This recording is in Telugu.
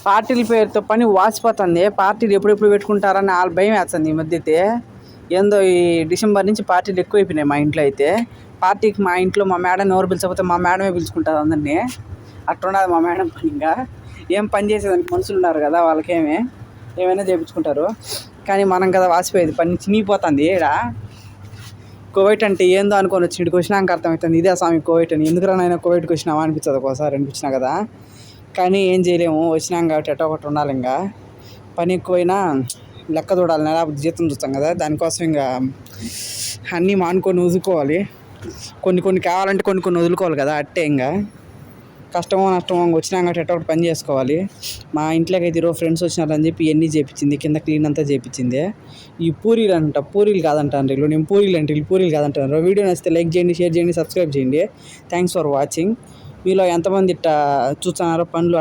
పార్టీల పేరుతో పని వాసిపోతుంది. పార్టీలు ఎప్పుడెప్పుడు పెట్టుకుంటారని వాళ్ళ భయం వేస్తుంది ఈ మధ్య అయితే. ఏందో ఈ డిసెంబర్ నుంచి పార్టీలు ఎక్కువైపోయినాయి మా ఇంట్లో అయితే. పార్టీకి మా ఇంట్లో మా మేడం ఎవరు పిలిచకపోతే మా మేడమే పిలుచుకుంటారు అందరినీ. అట్లున్నది మా మేడం పని. ఇంకా ఏం పని చేసేదానికి మనుషులు ఉన్నారు కదా, వాళ్ళకేమి ఏమైనా చేయించుకుంటారు. కానీ మనం కదా వాసిపోయేది, పని చినిగిపోతుంది. ఈడ కోవిడ్ అంటే ఏందో అనుకొని వచ్చి ఇక్కడికి వచ్చినాక అర్థమవుతుంది ఇదే స్వామి కోవిడ్ అని. ఎందుకురా నాయన కోవిడ్కి వచ్చినావా అనిపించదు ఒకసారి, అనిపించినా కదా. కానీ ఏం చేయలేము, వచ్చినాం కాబట్టి ఎట్టో ఒకటి ఉండాలి. ఇంకా పని ఎక్కువైనా లెక్క చూడాలి, నెల జీతం చూస్తాం కదా, దానికోసం ఇంకా అన్నీ మానుకొని వదులుకోవాలి. కొన్ని కావాలంటే కొన్ని వదులుకోవాలి కదా, అట్టే ఇంకా కష్టమో నష్టమో వచ్చినాం కాబట్టి ఎట్టో ఒకటి పని చేసుకోవాలి. మా ఇంట్లోకి అయితే ఈరోజు ఫ్రెండ్స్ వచ్చినారని చెప్పి ఇవన్నీ చేయించింది, కింద క్లీన్ అంతా చేయించింది. ఈ పూరీలు కాదంటాను వీళ్ళు, నేను పూరీలు కాదంటాను. వీడియో నచ్చితే లైక్ చేయండి, షేర్ చేయండి, సబ్స్క్రైబ్ చేయండి. Thanks for watching. మీలో ఎంతమంది ఇట్టా చూస్తున్నారో పనులు